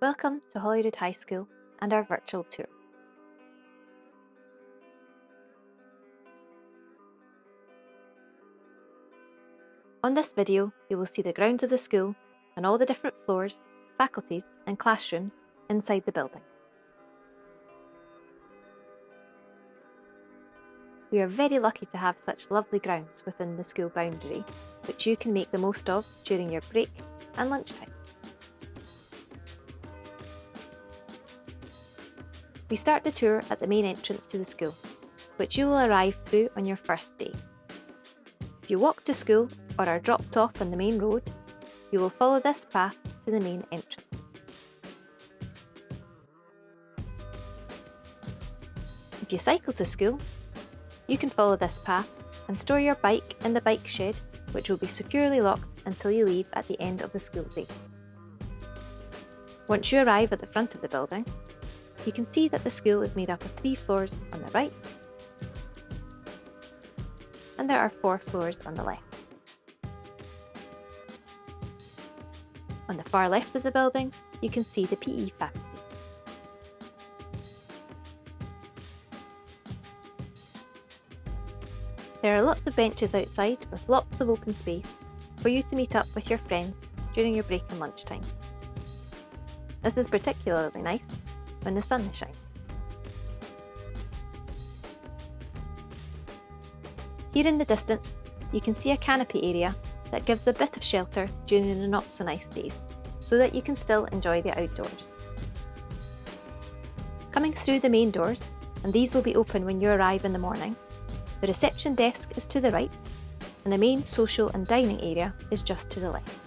Welcome to Holyrood High School and our virtual tour. On this video, you will see the grounds of the school and all the different floors, faculties and classrooms inside the building. We are very lucky to have such lovely grounds within the school boundary, which you can make the most of during your break and lunchtimes. We start the tour at the main entrance to the school, which you will arrive through on your first day. If you walk to school or are dropped off on the main road, you will follow this path to the main entrance. If you cycle to school, you can follow this path and store your bike in the bike shed, which will be securely locked until you leave at the end of the school day. Once you arrive at the front of the building, you can see that the school is made up of 3 floors on the right, and there are 4 floors on the left. On the far left of the building, you can see the PE faculty. There are lots of benches outside with lots of open space for you to meet up with your friends during your break and lunchtime. This is particularly nice when the sun is shining. Here in the distance, you can see a canopy area that gives a bit of shelter during the not so nice days, so that you can still enjoy the outdoors. Coming through the main doors, and these will be open when you arrive in the morning, the reception desk is to the right, and the main social and dining area is just to the left.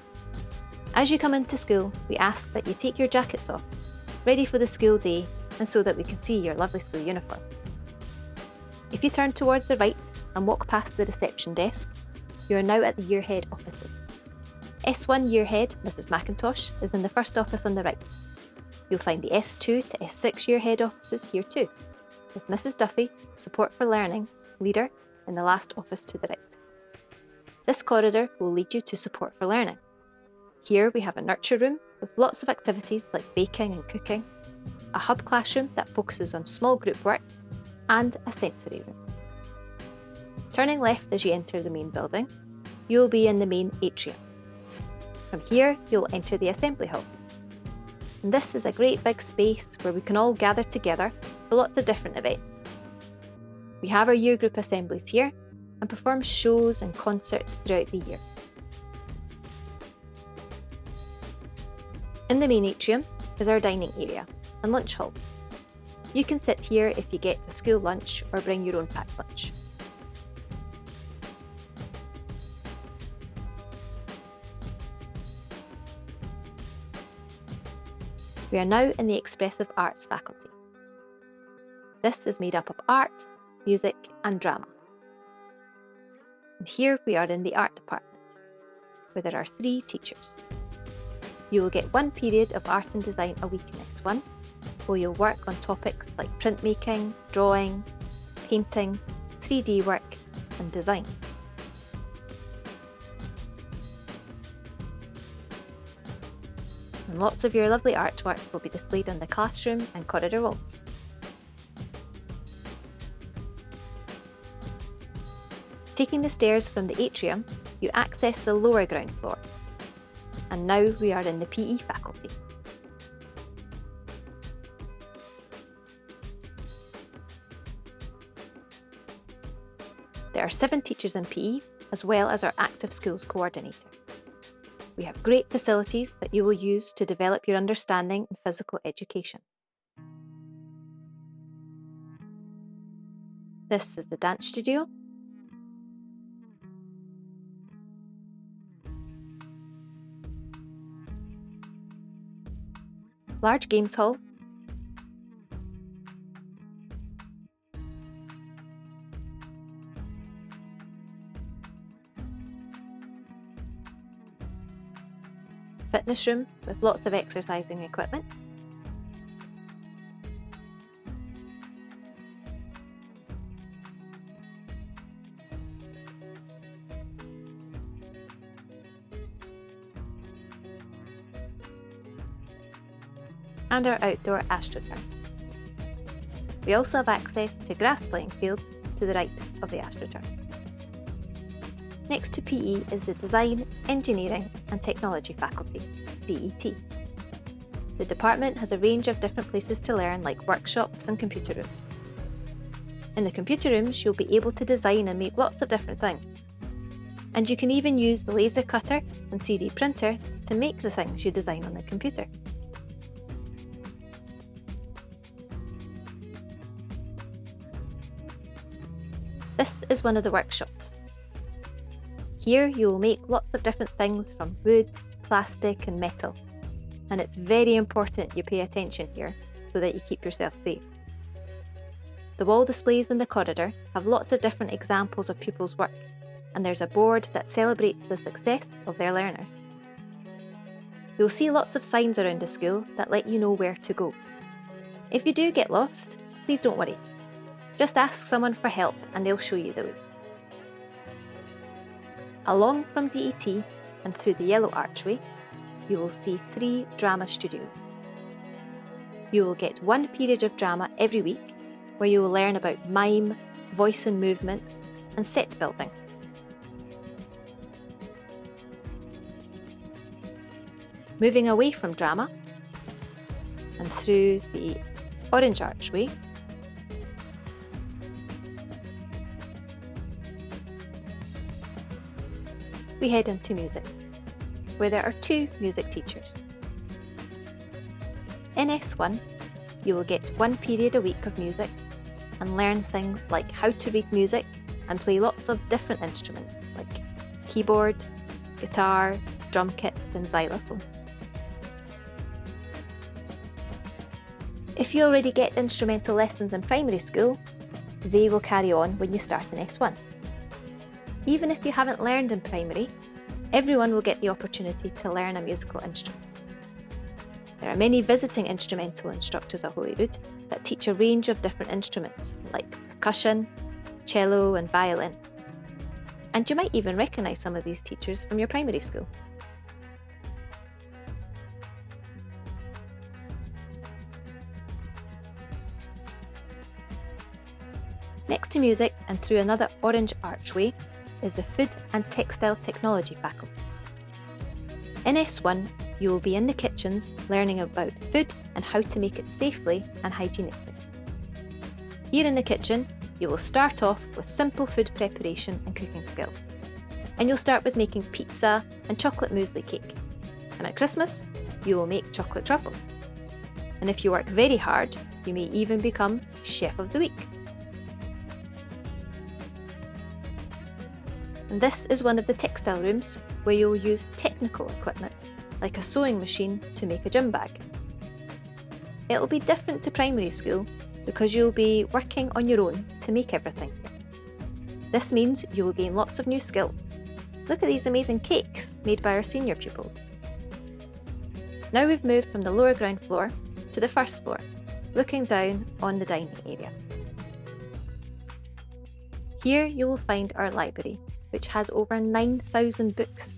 As you come into school, we ask that you take your jackets off, ready for the school day and so that we can see your lovely school uniform. If you turn towards the right and walk past the reception desk, you are now at the year head offices. S1 year head, Mrs. McIntosh, is in the first office on the right. You'll find the S2 to S6 year head offices here too, with Mrs. Duffy, Support for Learning, leader, in the last office to the right. This corridor will lead you to Support for Learning. Here we have a nurture room with lots of activities like baking and cooking, a hub classroom that focuses on small group work, and a sensory room. Turning left as you enter the main building, you will be in the main atrium. From here, you will enter the assembly hall. And this is a great big space where we can all gather together for lots of different events. We have our year group assemblies here and perform shows and concerts throughout the year. In the main atrium is our dining area and lunch hall. You can sit here if you get the school lunch or bring your own packed lunch. We are now in the Expressive Arts faculty. This is made up of art, music and drama. And here we are in the art department, where there are 3 teachers. You will get 1 period of art and design a week in S1, where you'll work on topics like printmaking, drawing, painting, 3D work and design. And lots of your lovely artwork will be displayed on the classroom and corridor walls. Taking the stairs from the atrium, you access the lower ground floor. And now we are in the PE faculty. There are 7 teachers in PE, as well as our active schools coordinator. We have great facilities that you will use to develop your understanding in physical education. This is the dance studio. Large games hall. Fitness room with lots of exercising equipment. and our outdoor AstroTurf. We also have access to grass playing fields to the right of the AstroTurf. Next to PE is the Design, Engineering and Technology faculty, DET. The department has a range of different places to learn, like workshops and computer rooms. In the computer rooms, you'll be able to design and make lots of different things. And you can even use the laser cutter and 3D printer to make the things you design on the computer. This is one of the workshops. Here you will make lots of different things from wood, plastic and metal. And it's very important you pay attention here so that you keep yourself safe. The wall displays in the corridor have lots of different examples of pupils' work, and there's a board that celebrates the success of their learners. You'll see lots of signs around the school that let you know where to go. If you do get lost, please don't worry. Just ask someone for help and they'll show you the way. Along from DET and through the yellow archway, you will see 3 drama studios. You will get 1 period of drama every week where you will learn about mime, voice and movement, and set building. Moving away from drama and through the orange archway, we head into music, where there are 2 music teachers. In S1, you will get 1 period a week of music and learn things like how to read music and play lots of different instruments like keyboard, guitar, drum kits and xylophone. If you already get instrumental lessons in primary school, they will carry on when you start in S1. Even if you haven't learned in primary, everyone will get the opportunity to learn a musical instrument. There are many visiting instrumental instructors at Holyrood that teach a range of different instruments like percussion, cello and violin. And you might even recognise some of these teachers from your primary school. Next to music and through another orange archway is the Food and Textile Technology faculty. In S1, you will be in the kitchens learning about food and how to make it safely and hygienically. Here in the kitchen, you will start off with simple food preparation and cooking skills. And you'll start with making pizza and chocolate muesli cake. And at Christmas, you will make chocolate truffles. And if you work very hard, you may even become Chef of the Week. And this is one of the textile rooms where you'll use technical equipment, like a sewing machine to make a gym bag. It'll be different to primary school because you'll be working on your own to make everything. This means you will gain lots of new skills. Look at these amazing cakes made by our senior pupils. Now we've moved from the lower ground floor to the first floor, looking down on the dining area. Here you will find our library, which has over 9,000 books.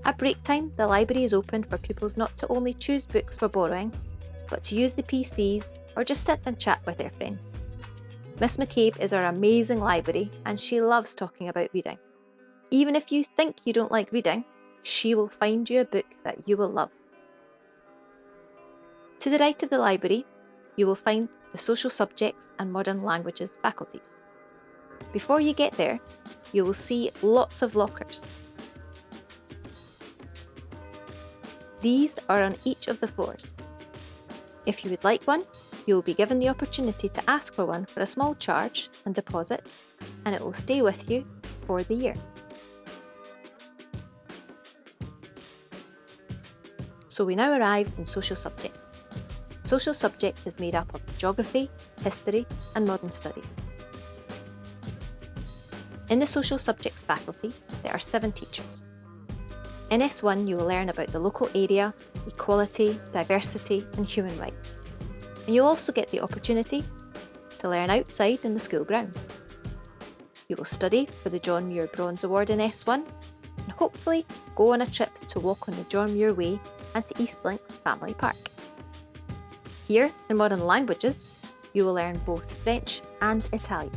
At break time, the library is open for pupils not to only choose books for borrowing, but to use the PCs or just sit and chat with their friends. Miss McCabe is our amazing library and she loves talking about reading. Even if you think you don't like reading, she will find you a book that you will love. To the right of the library, you will find the Social Subjects and Modern Languages faculties. Before you get there, you will see lots of lockers. These are on each of the floors. If you would like one, you will be given the opportunity to ask for one for a small charge and deposit, and it will stay with you for the year. So we now arrive in Social Subjects. Social Subjects is made up of Geography, History and Modern Studies. In the Social Subjects faculty, there are 7 teachers. In S1, you will learn about the local area, equality, diversity and human rights. And you'll also get the opportunity to learn outside in the school grounds. You will study for the John Muir Bronze Award in S1 and hopefully go on a trip to walk on the John Muir Way and to East Links Family Park. Here, in Modern Languages, you will learn both French and Italian.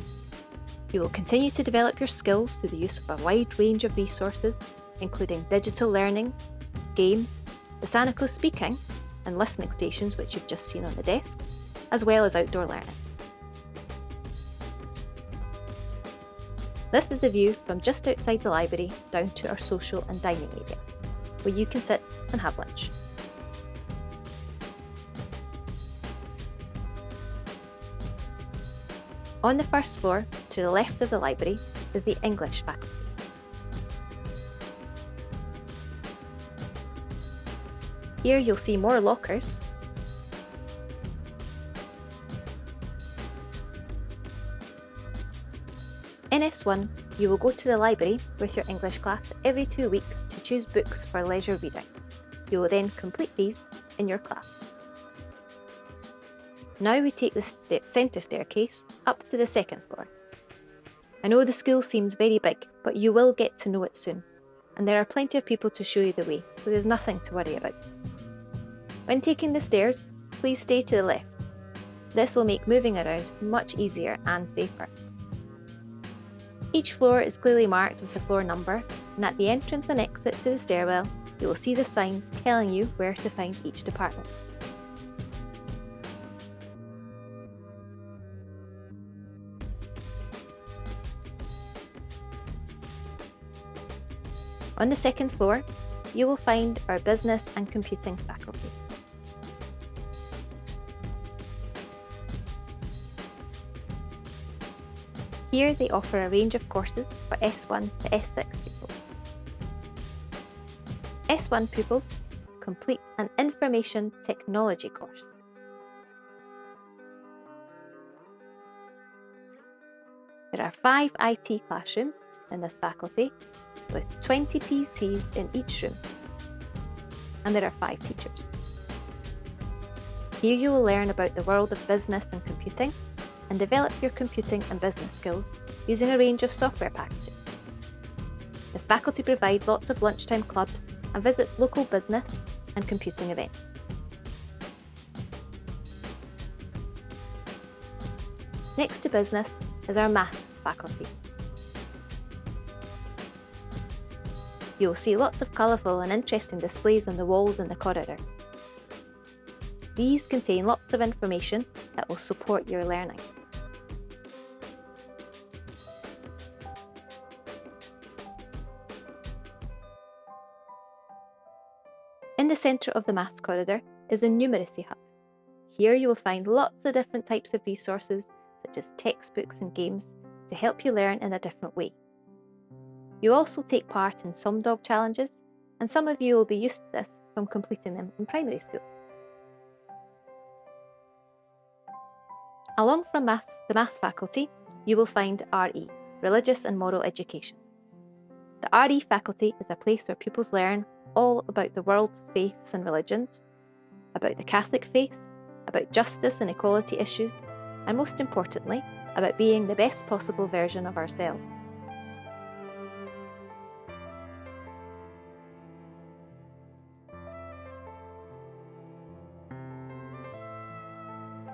You will continue to develop your skills through the use of a wide range of resources, including digital learning, games, the Sanako speaking and listening stations which you've just seen on the desk, as well as outdoor learning. This is the view from just outside the library down to our social and dining area, where you can sit and have lunch. On the first floor, to the left of the library, is the English faculty. Here you'll see more lockers. In S1, you will go to the library with your English class every 2 weeks to choose books for leisure reading. You will then complete these in your class. Now we take the centre staircase up to the second floor. I know the school seems very big, but you will get to know it soon, and there are plenty of people to show you the way, so there's nothing to worry about. When taking the stairs, please stay to the left. This will make moving around much easier and safer. Each floor is clearly marked with the floor number, and at the entrance and exit to the stairwell, you will see the signs telling you where to find each department. On the second floor, you will find our business and computing faculty. Here they offer a range of courses for S1 to S6 pupils. S1 pupils complete an information technology course. There are 5 IT classrooms in this faculty, with 20 PCs in each room, and there are 5 teachers. Here you will learn about the world of business and computing, and develop your computing and business skills using a range of software packages. The faculty provide lots of lunchtime clubs and visits local business and computing events. Next to business is our maths faculty. You will see lots of colourful and interesting displays on the walls in the corridor. These contain lots of information that will support your learning. In the centre of the maths corridor is the Numeracy Hub. Here you will find lots of different types of resources, such as textbooks and games, to help you learn in a different way. You also take part in some dog challenges, and some of you will be used to this from completing them in primary school. Along from the maths faculty, you will find RE, Religious and Moral Education. The RE faculty is a place where pupils learn all about the world's faiths and religions, about the Catholic faith, about justice and equality issues, and most importantly, about being the best possible version of ourselves.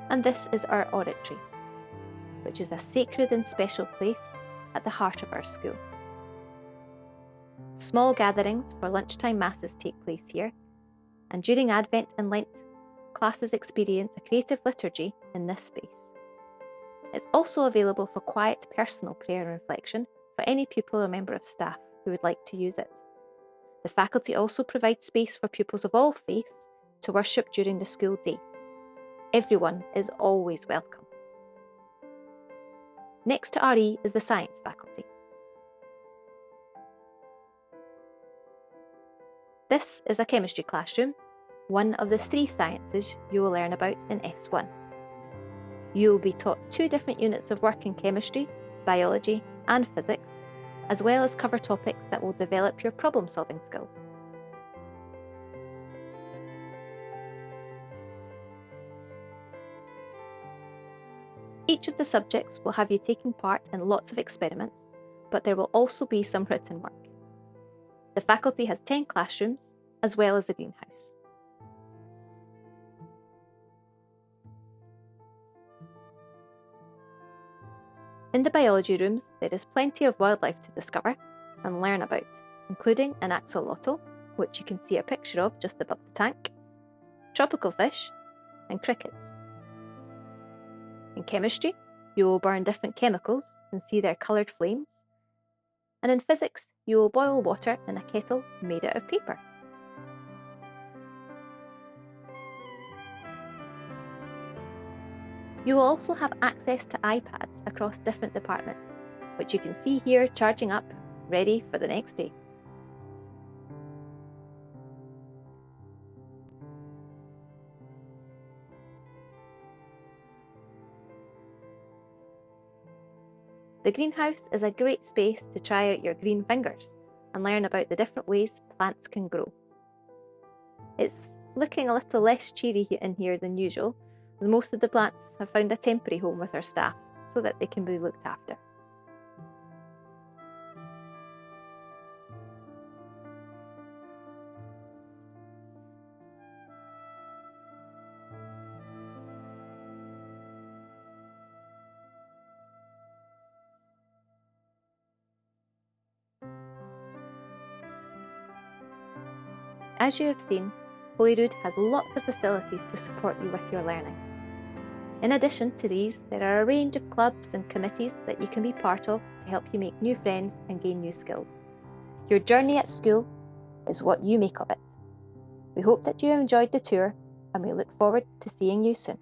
And this is our oratory, which is a sacred and special place at the heart of our school. Small gatherings for lunchtime masses take place here, and during Advent and Lent, classes experience a creative liturgy in this space. It's also available for quiet personal prayer and reflection for any pupil or member of staff who would like to use it. The faculty also provides space for pupils of all faiths to worship during the school day. Everyone is always welcome. Next to RE is the science faculty. This is a chemistry classroom, one of the 3 sciences you will learn about in S1. You will be taught 2 different units of work in chemistry, biology and physics, as well as cover topics that will develop your problem-solving skills. Each of the subjects will have you taking part in lots of experiments, but there will also be some written work. The faculty has 10 classrooms, as well as a greenhouse. In the biology rooms, there is plenty of wildlife to discover and learn about, including an axolotl, which you can see a picture of just above the tank, tropical fish, and crickets. In chemistry, you will burn different chemicals and see their coloured flames. And in physics, you will boil water in a kettle made out of paper. You will also have access to iPads across different departments, which you can see here charging up, ready for the next day. The greenhouse is a great space to try out your green fingers and learn about the different ways plants can grow. It's looking a little less cheery in here than usual, as most of the plants have found a temporary home with our staff so that they can be looked after. As you have seen, Rood has lots of facilities to support you with your learning. In addition to these, there are a range of clubs and committees that you can be part of to help you make new friends and gain new skills. Your journey at school is what you make of it. We hope that you enjoyed the tour, and we look forward to seeing you soon.